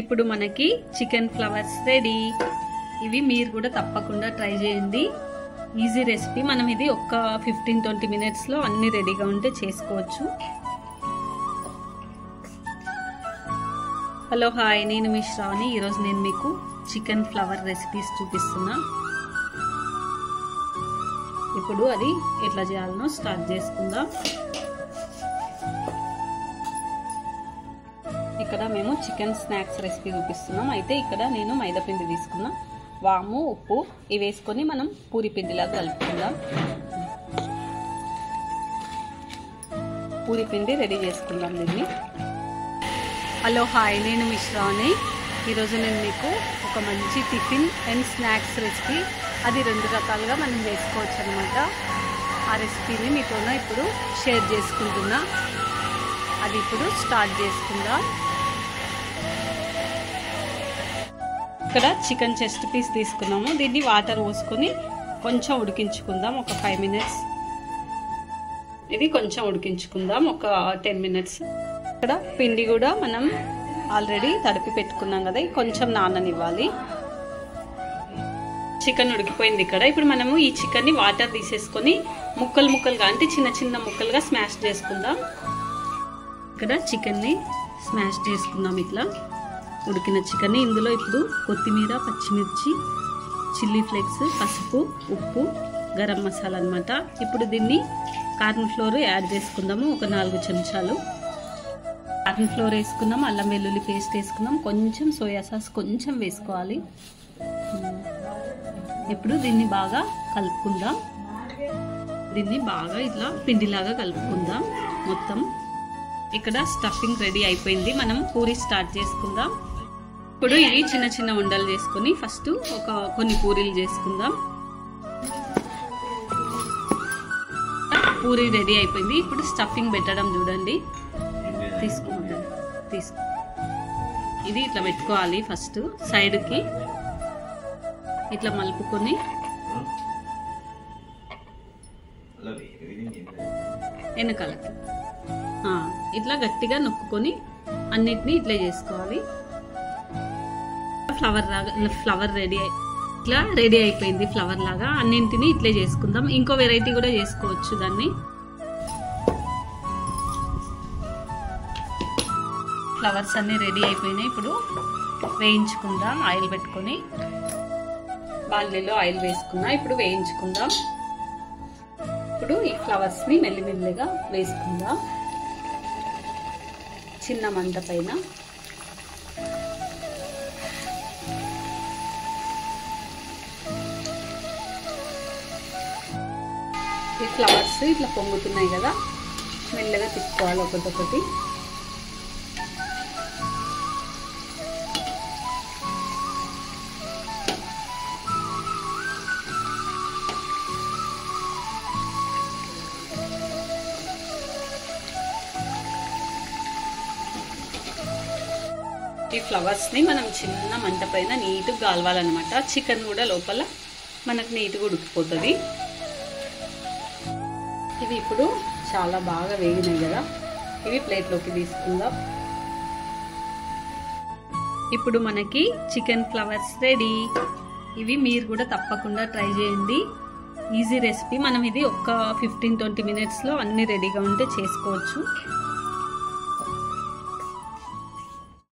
ఇప్పుడు మనకి chicken flowers ready. ఇవి మీరు కూడా తప్పకుండా ట్రై చేయండి. Easy recipe. మనం ఇది ఒక్క 15-20 మినిట్స్లో అన్ని రెడీగా ఉంటే చేసుకోవచ్చు. హలో హాయ్, నేను మీ శ్రావణి. ఈరోజు నేను మీకు చికెన్ ఫ్లవర్ రెసిపీస్ చూపిస్తున్నా. ఇప్పుడు అది ఎట్లా చేయాలనో స్టార్ట్ చేసుకుందాం. ఇక్కడ మేము చికెన్ స్నాక్స్ రెసిపీ చూపిస్తున్నాం. అయితే ఇక్కడ నేను మైదాపిండి తీసుకున్నా, వాము, ఉప్పు ఇవి వేసుకొని మనం పూరి పిండిలాగా కలుపుకుందాం. పూరి పిండి రెడీ చేసుకుందాం దీన్ని. హలో హాయ్, నేను మీ శ్రావణి. ఈరోజు నేను మీకు ఒక మంచి టిఫిన్ అండ్ స్నాక్స్ రెసిపీ, అది 2 రకాలుగా మనం చేసుకోవచ్చు అనమాట. ఆ రెసిపీని మీతోనే ఇప్పుడు షేర్ చేసుకుంటున్నా. అది ఇప్పుడు స్టార్ట్ చేసుకుందాం. ఇక్కడ చికెన్ చెస్ట్ పీస్ తీసుకున్నాము. దీన్ని వాటర్ పోసుకొని కొంచెం ఉడికించుకుందాం ఒక 5 మినిట్స్. ఇది కొంచెం ఉడికించుకుందాం ఒక 10 మినిట్స్. ఇక్కడ పిండి కూడా మనం ఆల్రెడీ తడిపి పెట్టుకున్నాం కదా, కొంచెం నాననివ్వాలి. చికెన్ ఉడికిపోయింది ఇక్కడ. ఇప్పుడు మనము ఈ చికెన్ని వాటర్ తీసేసుకొని ముక్కలు ముక్కలుగా, అంటే చిన్న చిన్న ముక్కలుగా స్మాష్ చేసుకుందాం. ఇక్కడ చికెన్ని స్మాష్ చేసుకుందాం. ఇట్లా ఉడికిన చికెన్ని ఇందులో ఇప్పుడు కొత్తిమీర, పచ్చిమిర్చి, చిల్లీ ఫ్లేక్స్, పసుపు, ఉప్పు, గరం మసాలా అనమాట. ఇప్పుడు దీన్ని కార్న్ ఫ్లోర్ యాడ్ చేసుకుందాము. ఒక 4 చెంచాలు కార్న్ ఫ్లోర్ వేసుకున్నాం. అల్లం వెల్లుల్లి పేస్ట్ వేసుకున్నాం. కొంచెం సోయా సాస్ కొంచెం వేసుకోవాలి. ఇప్పుడు దీన్ని బాగా కలుపుకుందాం. దీన్ని బాగా ఇట్లా పిండిలాగా కలుపుకుందాం మొత్తం. ఇక్కడ స్టఫింగ్ రెడీ అయిపోయింది. మనం పూరి స్టార్ట్ చేసుకుందాం. ఇప్పుడు ఇవి చిన్న చిన్న ఉండలు చేసుకొని ఫస్ట్ కొన్ని పూరీలు చేసుకుందాం. పూరి రెడీ అయిపోయింది. ఇప్పుడు స్టఫింగ్ పెట్టడం చూడండి. తీసుకో ఇది ఇట్లా పెట్టుకోవాలి. ఫస్ట్ సైడ్కి ఇట్లా మలుపుకొని వెనకాలకి ఇట్లా గట్టిగా నొక్కుకొని అన్నిటినీ ఇట్లా చేసుకోవాలి. ఫ్లవర్ ఇట్లా రెడీ అయిపోయింది. ఫ్లవర్ లాగా అన్నింటినీ ఇట్లే చేసుకుందాం. ఇంకో వెరైటీ కూడా చేసుకోవచ్చు దాన్ని. ఫ్లవర్స్ అన్ని రెడీ అయిపోయినాయి. ఇప్పుడు వేయించుకుందాం. ఆయిల్ పెట్టుకొని బాండీలో ఆయిల్ వేసుకున్నా. ఇప్పుడు వేయించుకుందాం. ఇప్పుడు ఈ ఫ్లవర్స్ ని మెల్లిమెల్లిగా వేసుకుందాం చిన్న మంట పైన. ఈ ఫ్లవర్స్ ఇట్లా పొంగుతున్నాయి కదా, మెల్లగా తిప్పుకోవాలి ఒకటొకటి. ఈ ఫ్లవర్స్ ని మనం చిన్న మంట పైన నీట్గా కాలవాలన్నమాట. చికెన్ కూడా లోపల మనకు నీట్గా ఉడికిపోతుంది. ఇవి ఇప్పుడు చాలా బాగా వేగినాయి కదా, ఇవి ప్లేట్లోకి తీసుకుందాం. ఇప్పుడు మనకి చికెన్ ఫ్లవర్స్ రెడీ. ఇవి మీరు కూడా తప్పకుండా ట్రై చేయండి. Easy recipe. మనం ఇది ఒక్క 15-20 మినిట్స్లో అన్ని రెడీగా ఉంటే చేసుకోవచ్చు.